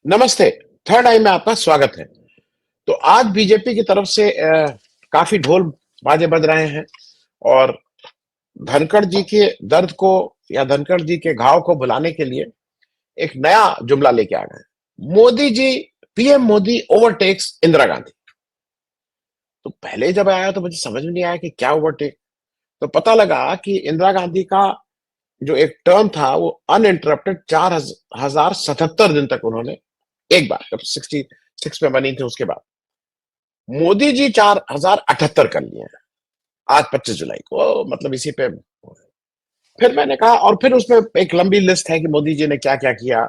नमस्ते। थर्ड आई में आपका स्वागत है। तो आज बीजेपी की तरफ से काफी ढोल बाजे बज रहे हैं और धनखड़ जी के दर्द को या धनखड़ जी के घाव को भुलाने के लिए एक नया जुमला लेके आ गए। Modi ji, PM Modi overtakes Indira Gandhi. तो पहले जब आया तो मुझे समझ में नहीं आया कि क्या ओवरटेक। तो पता लगा कि इंदिरा गांधी का जो एक टर्म था वो अनइंटरप्टेड 4077 दिन तक उन्होंने, एक बार जब 66 में बनी थी उसके बाद मोदी जी 4078 कर लिए हैं आज 25 जुलाई को, मतलब इसी पे। फिर मैंने कहा, और फिर उसमें एक लंबी लिस्ट है कि मोदी जी ने क्या क्या किया।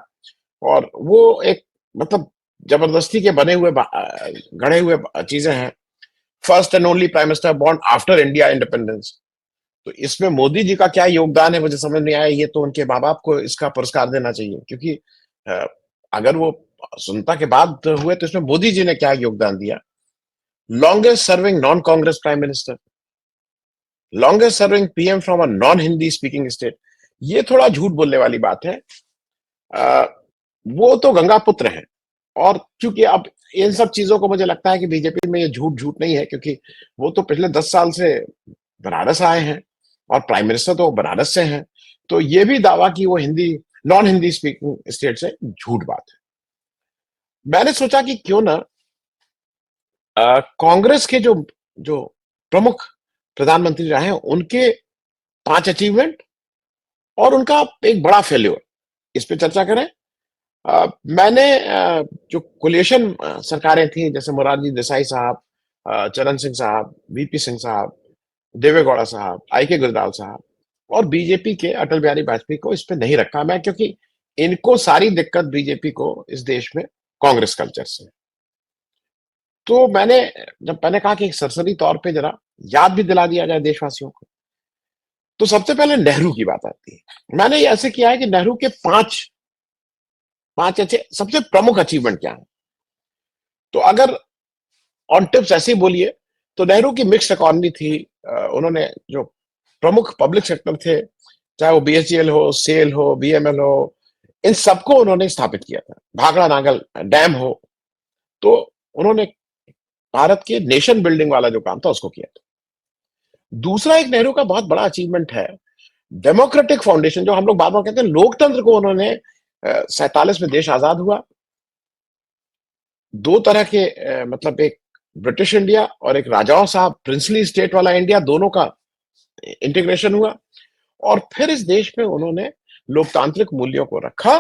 और वो एक, मतलब जबरदस्ती के बने हुए गढ़े हुए चीजें हैं। First and only prime minister born after India independence. तो इसमें मोदी जी का क्या योगदान है मुझे समझ नहीं आया। ये तो उनके माँ बाप को इसका पुरस्कार देना चाहिए, क्योंकि अ, अगर वो स्वतंत्रता के बाद हुए तो इसमें मोदी जी ने क्या योगदान दिया। Longest serving non Congress prime minister, longest serving PM from a non Hindi speaking state. ये थोड़ा झूठ बोलने वाली बात है। आ, वो तो गंगा पुत्र हैं। और क्योंकि अब इन सब चीजों को मुझे लगता है कि बीजेपी में ये झूठ झूठ नहीं है, क्योंकि वो तो पिछले 10 साल से बनारस आए हैं और प्राइम मिनिस्टर तो बनारस से हैं। तो ये भी दावा कि वो Hindi, non Hindi speaking state से, झूठ बात है। मैंने सोचा कि क्यों ना कांग्रेस के जो जो प्रमुख प्रधानमंत्री रहे हैं उनके 5 अचीवमेंट और उनका एक बड़ा फेल्योर, इस पे चर्चा करें। मैंने जो कोलिशन सरकारें थी, जैसे मोरारजी देसाई साहब, चरण सिंह साहब, वीपी सिंह साहब, देवेगौड़ा साहब, आई के गुजराल साहब और बीजेपी के अटल बिहारी वाजपेयी को इस पे नहीं रखा मैं, क्योंकि इनको सारी दिक्कत बीजेपी को इस देश में कांग्रेस कल्चर से है। तो जब मैंने कहा कि एक सरसरी तौर पे जरा याद भी दिला दिया जाए देशवासियों को, तो सबसे पहले नेहरू की बात आती है। मैंने ये ऐसे किया है कि नेहरू के पांच पांच अच्छे सबसे प्रमुख अचीवमेंट क्या है। तो अगर ऑन टिप्स ऐसे ही बोलिए तो नेहरू की मिक्स्ड इकोनॉमी थी। उन्होंने जो प्रमुख पब्लिक सेक्टर थे, चाहे वो बीएचईएल हो, सेल हो, बीएमएल हो, इन सबको उन्होंने स्थापित किया था। भाखड़ा नागल डैम हो, तो उन्होंने भारत के नेशन बिल्डिंग वाला जो काम था उसको किया था। दूसरा एक नेहरू का बहुत बड़ा अचीवमेंट है, डेमोक्रेटिक फाउंडेशन, जो हम लोग बार बार कहते हैं लोकतंत्र को उन्होंने 47 में देश आजाद हुआ, दो तरह के मतलब एक ब्रिटिश इंडिया और एक राजाओं साहब प्रिंसली स्टेट वाला इंडिया, दोनों का इंटीग्रेशन हुआ। और फिर इस देश में उन्होंने लोकतांत्रिक मूल्यों को रखा।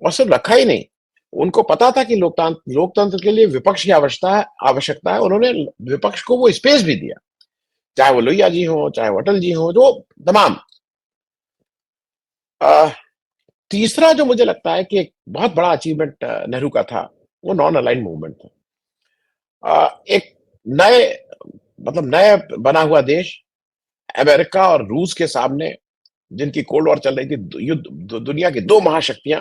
और सिर्फ रखा ही नहीं, उनको पता था कि लोकतंत्र के लिए विपक्ष की आवश्यकता है। उन्होंने विपक्ष को वो स्पेस भी दिया, चाहे वो लोहिया जी हो, चाहे वो अटल जी हो, जो तमाम। अ, तीसरा जो मुझे लगता है कि एक बहुत बड़ा अचीवमेंट नेहरू का था, वो नॉन अलाइन मूवमेंट था। एक नए, मतलब नए बना हुआ देश, अमेरिका और रूस के सामने जिनकी कोल्ड वॉर चल रही थी, दुनिया की दो महाशक्तियां,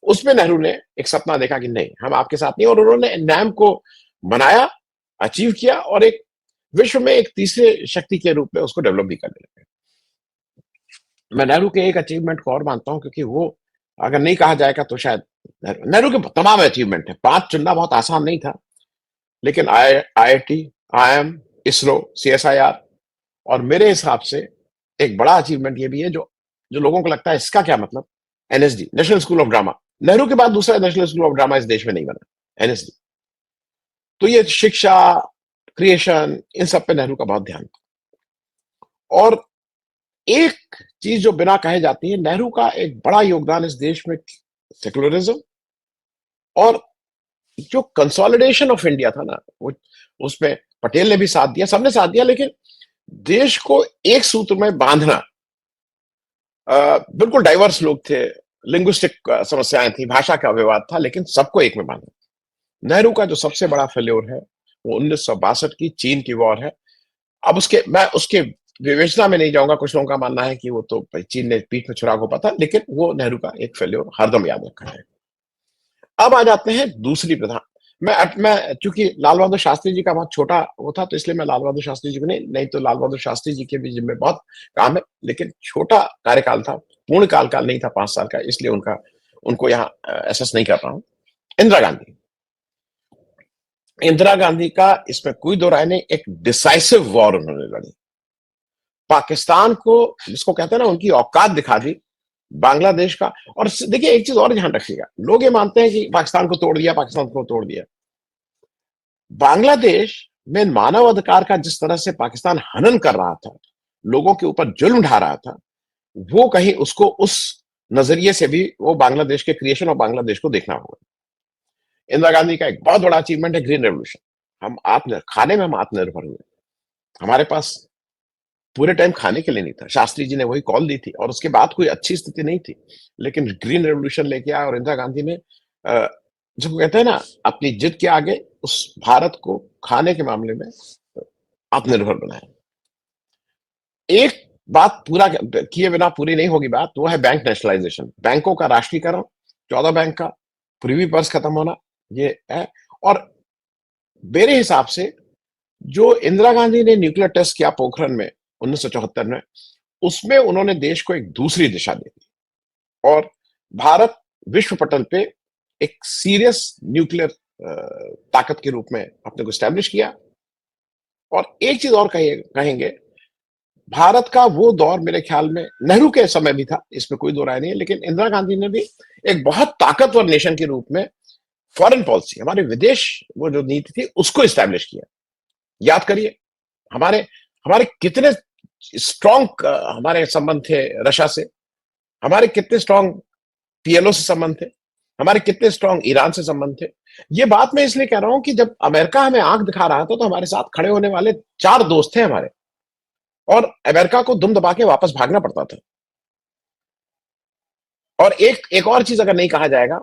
उसमें नेहरू ने एक सपना देखा कि नहीं, हम आपके साथ नहीं। और उन्होंने नैम को बनाया, अचीव किया और एक विश्व में एक तीसरे शक्ति के रूप में उसको डेवलप भी करने लगे। मैं नेहरू के एक अचीवमेंट को और मानता हूं, क्योंकि वो अगर नहीं कहा जाएगा तो शायद नेहरू के तमाम अचीवमेंट है, 5 चुनना बहुत आसान नहीं था। लेकिन आईआईटी, आईएम, इसरो, सीएसआईआर, और मेरे हिसाब से एक बड़ा अचीवमेंट ये भी है, जो जो लोगों को लगता है इसका क्या मतलब, NSD, national school of drama. Nehru के बाद दूसरा नेशनल स्कूल ऑफ ड्रामा इस देश में नहीं बना, एनएसडी। तो ये शिक्षा, क्रिएशन, इन सब पे नेहरू का बहुत ध्यान था। और एक चीज जो बिना कहे जाती है, नेहरू का एक बड़ा योगदान इस देश में सेकुलरिज्म और जो कंसोलिडेशन ऑफ इंडिया था ना, वो उसमें पटेल ने भी साथ दिया, सबने साथ दिया। लेकिन देश को एक सूत्र में बांधना, बिल्कुल डाइवर्स लोग थे, लिंग्विस्टिक समस्याएं थी, भाषा का विवाद था, लेकिन सबको एक में बांधा। नेहरू का जो सबसे बड़ा फेल्योर है वो 1962 की चीन की वॉर है। अब मैं उसके विवेचना में नहीं जाऊंगा। कुछ लोगों का मानना है कि वो तो चीन ने पीठ में छुरा घोंपा था, लेकिन वो नेहरू का एक फेल्योर हरदम याद रखा है। अब आ जाते हैं दूसरी प्रधान। मैं चूंकि लाल बहादुर शास्त्री जी का बहुत छोटा वो था, तो इसलिए मैं लाल बहादुर शास्त्री जी को नहीं, नहीं तो लाल बहादुर शास्त्री जी के भी जिम्मे बहुत काम है, लेकिन छोटा कार्यकाल था, पूर्ण काल नहीं था 5 साल का, इसलिए उनको यहाँ एसेस नहीं कर रहा हूँ। इंदिरा गांधी। इंदिरा गांधी का इसमें कोई दो राय नहीं, एक डिसाइसिव वॉर उन्होंने लड़ी, पाकिस्तान को, जिसको कहते हैं ना, उनकी औकात दिखा दी बांग्लादेश का। और देखिए एक चीज और ध्यान रखिएगा, लोग ये मानते हैं कि पाकिस्तान को तोड़ दिया, पाकिस्तान को तोड़ दिया। बांग्लादेश में मानव अधिकार का जिस तरह से पाकिस्तान हनन कर रहा था, लोगों के ऊपर जुल्म ढा रहा था, वो कहीं उसको उस नजरिए से भी वो बांग्लादेश के क्रिएशन और बांग्लादेश को देखना होगा। इंदिरा गांधी का एक बहुत बड़ा अचीवमेंट है ग्रीन रेवोल्यूशन। हम आत्म खाने में हम आत्मनिर्भर हुए। हमारे पास पूरे टाइम खाने के लिए नहीं था, शास्त्री जी ने वही कॉल दी थी, और उसके बाद कोई अच्छी स्थिति नहीं थी, लेकिन ग्रीन रेवोल्यूशन लेके आया और इंदिरा गांधी ने जो कहते हैं ना, अपनी जिद के आगे उस भारत को खाने के मामले में आत्मनिर्भर बनाया। एक बात पूरा किए बिना पूरी नहीं होगी बात, वो है बैंक नेशनलाइजेशन, बैंकों का राष्ट्रीयकरण, 14 बैंक का प्रीवी पर्स खत्म होना, ये है। और मेरे हिसाब से जो इंदिरा गांधी ने न्यूक्लियर टेस्ट किया पोखरण में 1974 में, उसमें उन्होंने देश को एक दूसरी दिशा दे दी, और भारत विश्व पटल पे एक सीरियस न्यूक्लियर ताकत के रूप में अपने को स्टैब्लिश किया। और एक चीज और कहेंगे, भारत का वो दौर मेरे ख्याल में नेहरू के समय भी था, इसमें कोई दो राय नहीं है, लेकिन इंदिरा गांधी ने भी एक बहुत ताकतवर नेशन के रूप में फॉरेन पॉलिसी, हमारे विदेश वो जो नीति थी, उसको स्टैब्लिश किया। याद करिए हमारे हमारे कितने स्ट्रॉन्ग हमारे संबंध थे रशिया से, हमारे कितने स्ट्रॉन्ग पीएलओ से संबंध थे, हमारे कितने स्ट्रॉन्ग ईरान से संबंध थे। ये बात मैं इसलिए कह रहा हूं कि जब अमेरिका हमें आंख दिखा रहा था, तो हमारे साथ खड़े होने वाले 4 दोस्त थे हमारे, और अमेरिका को दुम दबा के वापस भागना पड़ता था। और एक और चीज अगर नहीं कहा जाएगा,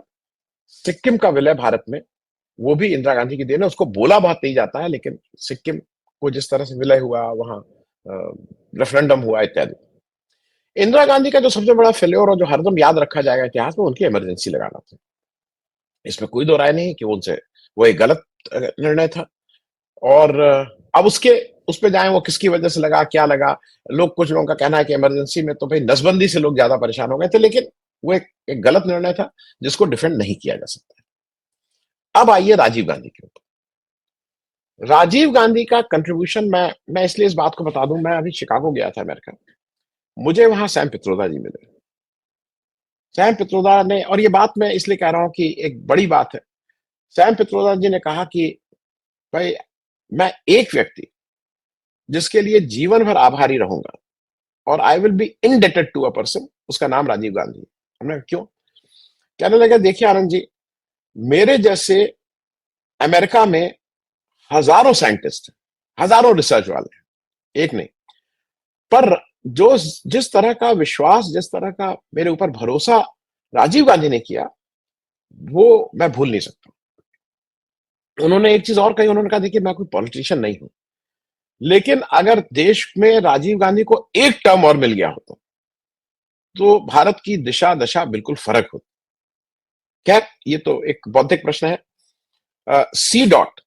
सिक्किम का विलय भारत में, वो भी इंदिरा गांधी की देन है। उसको बोला बहुत नहीं जाता है, लेकिन सिक्किम को जिस तरह से विलय हुआ, वहां रेफरेंडम हुआ इत्यादि। इंदिरा गांधी का जो सबसे बड़ा फेल्योर और जो हरदम याद रखा जाएगा इतिहास में, उनकी इमरजेंसी लगाना था। इसमें कोई दो राय नहीं कि उनसे वो एक गलत निर्णय था। और अब उसके उस पे जाए, वो किसकी वजह से लगा, क्या लगा, कुछ लोगों का कहना है कि इमरजेंसी में तो भाई नसबंदी से लोग ज्यादा परेशान हो गए थे, लेकिन वो एक गलत निर्णय था जिसको डिफेंड नहीं किया जा सकता। अब आइए राजीव गांधी के ऊपर। राजीव गांधी का कंट्रीब्यूशन मैं इसलिए इस बात को बता दूं, मैं अभी शिकागो गया था अमेरिका, मुझे वहां सैम पित्रोदा जी मिले। सैम पित्रोदा ने, और ये बात मैं इसलिए कह रहा हूं कि एक बड़ी बात है, सैम पित्रोदा जी ने कहा कि भाई, मैं एक व्यक्ति जिसके लिए जीवन भर आभारी रहूंगा, और I will be indebted to a person, उसका नाम राजीव गांधी है। हमने क्यों? कहने लगा, देखिए आनंद जी, मेरे जैसे अमेरिका में हजारों साइंटिस्ट हैं, हजारों रिसर्च वाले हैं, एक नहीं, पर जो जिस तरह का विश्वास, जिस तरह का मेरे ऊपर भरोसा राजीव गांधी ने किया, वो मैं भूल नहीं सकता। उन्होंने एक चीज और कही, उन्होंने कहा, देखिए मैं कोई पॉलिटिशियन नहीं हूं, लेकिन अगर देश में राजीव गांधी को एक टर्म और मिल गया होता, तो भारत की दिशा दशा बिल्कुल फर्क होती। क्या, ये तो एक बौद्धिक प्रश्न है। C DOT,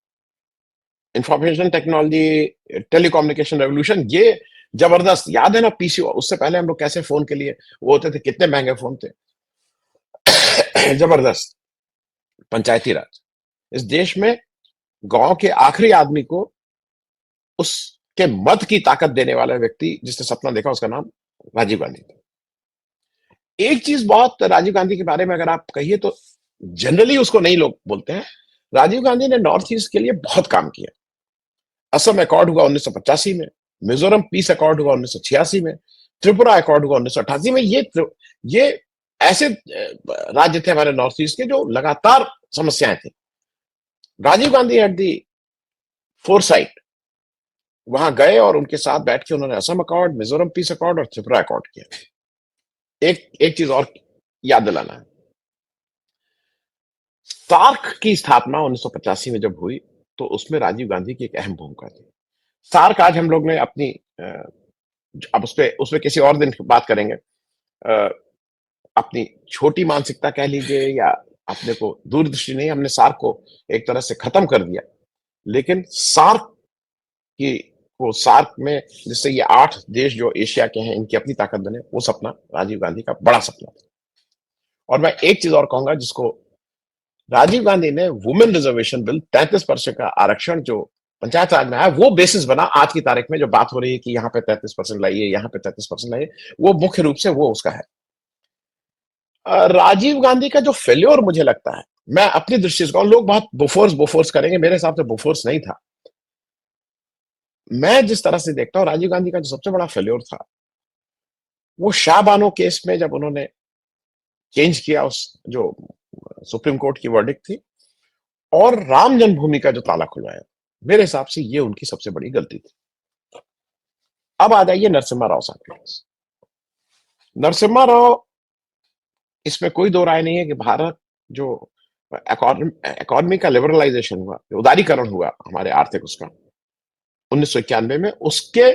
information technology telecommunication revolution, ये जबरदस्त, याद है ना पीसीओ, उससे पहले हम लोग कैसे फोन के लिए वो होते थे, कितने महंगे फोन थे। जबरदस्त पंचायती राज, इस देश में गांव के आखिरी आदमी को उसके मत की ताकत देने वाला व्यक्ति जिसने सपना देखा, उसका नाम राजीव गांधी था। एक चीज बहुत राजीव गांधी के बारे में अगर आप कहिए, तो जनरली उसको नहीं लोग बोलते हैं, राजीव गांधी ने नॉर्थ ईस्ट के लिए बहुत काम किया। असम अकॉर्ड हुआ 1985 में, मिजोरम पीस अकॉर्ड हुआ 1986 में, त्रिपुरा अकॉर्ड हुआ 1988 में। ये ऐसे राज्य थे हमारे नॉर्थ ईस्ट के जो लगातार समस्याएं थी। Rajiv Gandhi at the foresight वहां गए, और उनके साथ बैठ के उन्होंने Assam accord, Mizoram peace accord और त्रिपुरा अकॉर्ड किया। एक चीज और याद दिलाना है, सार्क की स्थापना 1985 में जब हुई, तो उसमें राजीव गांधी की एक अहम भूमिका थी। सार्क आज हम लोग ने अपनी अब उस पे किसी और दिन बात करेंगे, अपनी छोटी मानसिकता कह लीजिए, या अपने को दूरदृष्टि नहीं, हमने सार्क को एक तरह से खत्म कर दिया। लेकिन सार्क की वो सार्क में, जिससे ये 8 देश जो एशिया के हैं, इनकी अपनी ताकत बने, वो सपना राजीव गांधी का बड़ा सपना था। और मैं एक चीज और कहूंगा जिसको राजीव गांधी ने वुमेन रिजर्वेशन बिल 33% का आरक्षण जो पंचायत राज में आया, वो बेसिस बना आज की तारीख में जो बात हो रही है कि यहाँ पे 33% लाइए, यहाँ पे 33% लाइए, वो मुख्य रूप से वो उसका है। राजीव गांधी का जो फेल्योर मुझे लगता है, मैं अपनी दृष्टि से कहूं, लोग बहुत बोफोर्स बोफोर्स करेंगे, मेरे हिसाब से बोफोर्स नहीं था। मैं जिस तरह से देखता हूं, राजीव गांधी का जो सबसे बड़ा फेल्योर था, वो शाहबानो केस में जब उन्होंने चेंज किया उस जो सुप्रीम कोर्ट की वर्डिक्ट थी, और राम जन्मभूमि का जो ताला खुलवाया, मेरे हिसाब से ये उनकी सबसे बड़ी गलती थी। अब आ जाइए नरसिम्हा राव साहब के पास। नरसिम्हा राव, इसमें कोई दो राय नहीं है कि भारत जो इकोनॉमी का लिबरलाइजेशन हुआ, उदारीकरण हुआ हमारे आर्थिक उसका 1991 में, उसके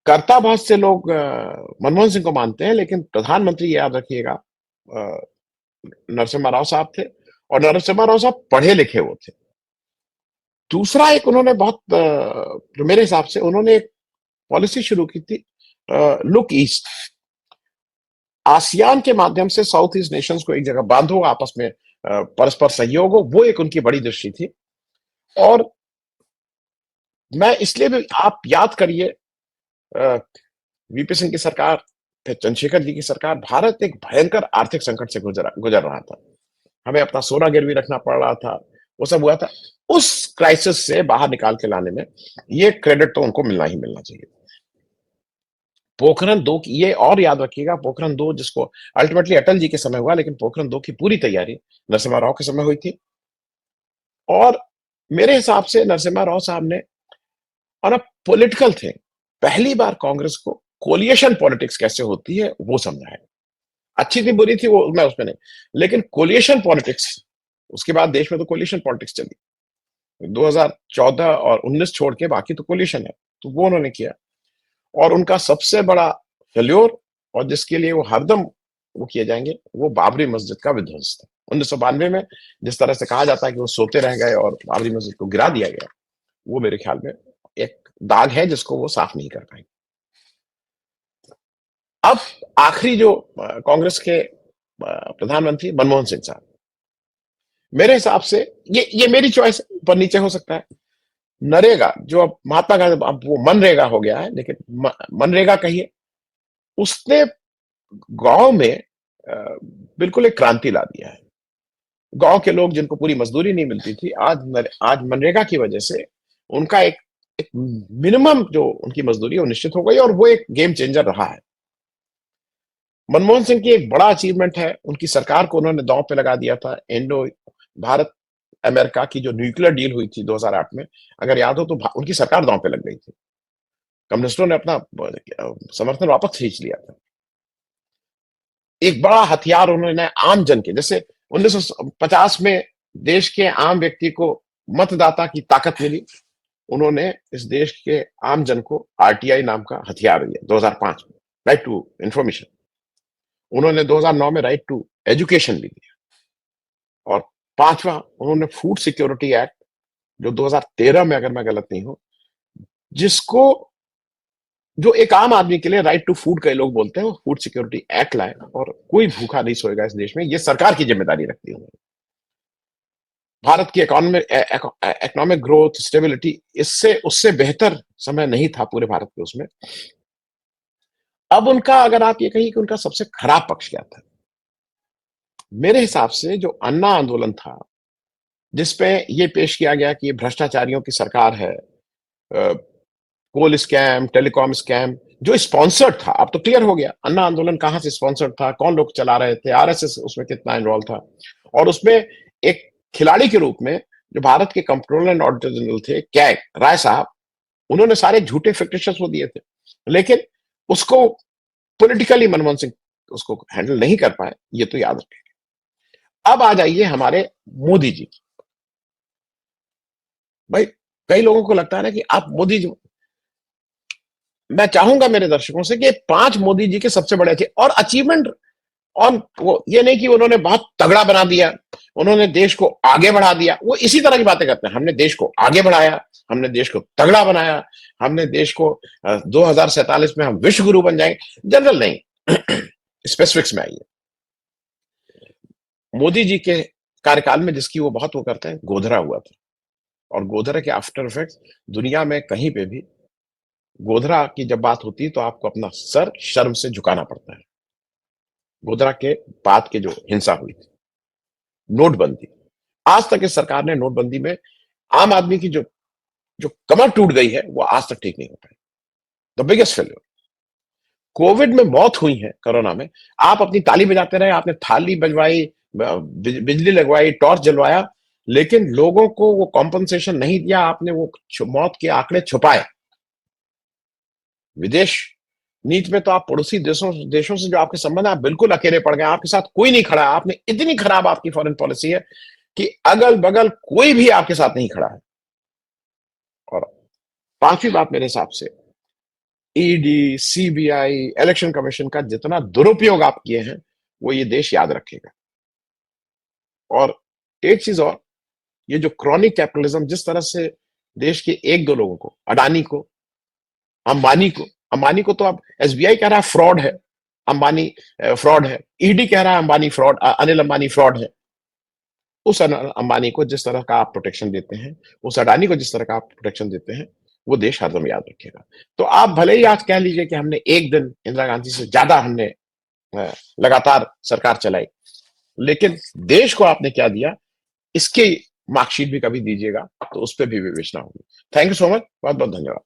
कर्ता बहुत से लोग मनमोहन सिंह को मानते हैं, लेकिन प्रधानमंत्री याद रखिएगा नरसिम्हा राव साहब थे, और नरसिम्हा राव साहब पढ़े लिखे वो थे। दूसरा एक उन्होंने बहुत जो मेरे हिसाब से उन्होंने एक पॉलिसी शुरू की थी, लुक ईस्ट, आसियान के माध्यम से साउथ ईस्ट नेशंस को एक जगह बांधो, आपस में परस्पर सहयोग हो, वो एक उनकी बड़ी दृष्टि थी। और मैं इसलिए भी, आप याद करिए वीपी सिंह की सरकार, फिर चंद्रशेखर जी की सरकार, भारत एक भयंकर आर्थिक संकट से गुजर रहा था, हमें अपना सोना गिरवी रखना पड़ रहा था, वो सब हुआ था। उस क्राइसिस से बाहर निकाल के लाने में ये क्रेडिट तो उनको मिलना ही मिलना चाहिए। पोखरण 2 की, ये और याद रखिएगा, पोखरण 2 जिसको अल्टीमेटली अटल जी के समय हुआ, लेकिन पोखरण 2 की पूरी तैयारी नरसिम्हा राव के समय हुई थी। और मेरे हिसाब से नरसिम्हा राव साहब ने और अब पॉलिटिकल थे, पहली बार कांग्रेस को कोलिएशन पॉलिटिक्स कैसे होती है वो समझा है। अच्छी थी बुरी थी वो मैं उसमें नहीं, लेकिन कोलिएशन पॉलिटिक्स, उसके बाद देश में तो कोलिएशन पॉलिटिक्स चली 2014 और 19 छोड़ के, बाकी तो कोलिएशन है, तो वो उन्होंने किया। और उनका सबसे बड़ा फेल्योर, और जिसके लिए वो हरदम वो किए जाएंगे, वो बाबरी मस्जिद का विध्वंस था 1992 में। जिस तरह से कहा जाता है कि वो सोते रह गए और बाबरी मस्जिद को गिरा दिया गया, वो मेरे ख्याल में एक दाग है जिसको वो साफ नहीं कर पाएंगे। अब आखिरी जो कांग्रेस के प्रधानमंत्री मनमोहन सिंह साहब, मेरे हिसाब से ये मेरी चॉइस पर नीचे हो सकता है। नरेगा जो अब महात्मा गांधी, अब वो मनरेगा हो गया है, लेकिन मनरेगा कहिए, उसने गांव में बिल्कुल एक क्रांति ला दिया है। गांव के लोग जिनको पूरी मजदूरी नहीं मिलती थी, आज मनरेगा की वजह से उनका एक मिनिमम जो उनकी मजदूरी है वो निश्चित हो गई, और वो एक गेम चेंजर रहा है। मनमोहन सिंह की एक बड़ा अचीवमेंट है, उनकी सरकार को उन्होंने दांव पे लगा दिया था। इंडो भारत अमेरिका की जो न्यूक्लियर डील हुई थी 2008 में, अगर याद हो तो उनकी सरकार दांव पे लग गई थी, कम्युनिस्टों ने अपना समर्थन वापस खींच लिया था। एक बड़ा हथियार उन्होंने आम जन के, जैसे 1950 में देश के आम व्यक्ति को मतदाता की ताकत मिली, उन्होंने इस देश के आम जन को आरटीआई नाम का हथियार दिया 2005 में, राइट टू इंफॉर्मेशन। उन्होंने 2009 में राइट टू एजुकेशन भी दिया, और पांचवा उन्होंने फूड सिक्योरिटी एक्ट जो 2013 में, अगर मैं गलत नहीं हूं, जिसको जो एक आम आदमी के लिए राइट टू फूड कई लोग बोलते हैं, वो फूड सिक्योरिटी एक्ट लाए, और कोई भूखा नहीं सोएगा इस देश में। ये सरकार की जिम्मेदारी रखती है। भारत की इकोनॉमिक ग्रोथ, स्टेबिलिटी, इससे उससे बेहतर समय नहीं था पूरे भारत के उसमें। अब उनका, अगर आप ये कहिए कि उनका सबसे खराब पक्ष क्या था, मेरे हिसाब से जो अन्ना आंदोलन था, जिसपे ये पेश किया गया कि ये भ्रष्टाचारियों की सरकार है, कोल स्कैम, टेलीकॉम स्कैम, जो स्पॉन्सर्ड था, अब तो क्लियर हो गया अन्ना आंदोलन कहां से स्पॉन्सर्ड था, कौन लोग चला रहे थे, आरएसएस उसमें कितना इन्वॉल्व था। और उसमें एक खिलाड़ी के रूप में जो भारत के कंट्रोलर एंड ऑडिटर जनरल थे कैग राय साहब, उन्होंने सारे झूठे फिक्टिशंस वो दिए थे, लेकिन उसको पॉलिटिकली मनमोहन सिंह उसको हैंडल नहीं कर पाए, ये तो याद रखें। अब आ जाइए हमारे मोदी जी की। भाई कई लोगों को लगता है ना कि आप मोदी जी, मैं चाहूंगा मेरे दर्शकों से कि 5 मोदी जी के सबसे बड़े थे और अचीवमेंट, और वो ये नहीं कि उन्होंने बहुत तगड़ा बना दिया, उन्होंने देश को आगे बढ़ा दिया, वो इसी तरह की बातें करते हैं, हमने देश को आगे बढ़ाया, हमने देश को तगड़ा बनाया, हमने देश को 2047 में हम विश्व गुरु बन जाएंगे। जनरल नहीं, स्पेसिफिक्स में आइए। मोदी जी के कार्यकाल में जिसकी वो बहुत वो करते हैं, गोधरा हुआ था। और गोधरा के आफ्टर इफेक्ट्स दुनिया में कहीं पे भी गोधरा की जब बात होती है तो आपको अपना सर शर्म से झुकाना पड़ता है। गोधरा के बाद के जो हिंसा हुई थी, नोटबंदी, आज तक इस सरकार ने नोटबंदी में आम आदमी की जो जो कमर टूट गई है, वो आज तक ठीक नहीं हो पाई। The biggest failure. कोविड में मौत हुई है कोरोना में, आप अपनी ताली बजाते रहे, आपने थाली बजवाई, बिजली लगवाई, टॉर्च जलवाया, लेकिन लोगों को वो कॉम्पनसेशन नहीं दिया, आपने वो मौत के आंकड़े छुपाए। विदेश नीति में तो आप पड़ोसी देशों से जो आपके संबंध है, आप बिल्कुल अकेले पड़ गए, आपके साथ कोई नहीं खड़ा। आपने इतनी खराब आपकी फॉरेन पॉलिसी है कि अगल बगल कोई भी आपके साथ नहीं खड़ा है। और पांचवी बात मेरे हिसाब से, ईडी, सीबीआई, इलेक्शन कमीशन का जितना दुरुपयोग आप किए हैं, वो ये देश याद रखेगा। और एक चीज और, ये जो क्रॉनिक कैपिटलिज्म जिस तरह से देश के एक दो लोगों को, अडानी को, अंबानी को तो अब एसबीआई कह रहा है फ्रॉड है, अंबानी फ्रॉड है, ईडी कह रहा है अंबानी फ्रॉड, अनिल अंबानी फ्रॉड है। उस अंबानी को जिस तरह का आप प्रोटेक्शन देते हैं, उस अडानी को जिस तरह का आप प्रोटेक्शन देते हैं, वो देश हरदम याद रखेगा। तो आप भले ही आज कह लीजिए कि हमने एक दिन इंदिरा गांधी से ज्यादा हमने लगातार सरकार चलाई, लेकिन देश को आपने क्या दिया, इसकी मार्कशीट भी कभी दीजिएगा तो उस पर भी विवेचना होगी। थैंक यू सो मच, बहुत बहुत धन्यवाद।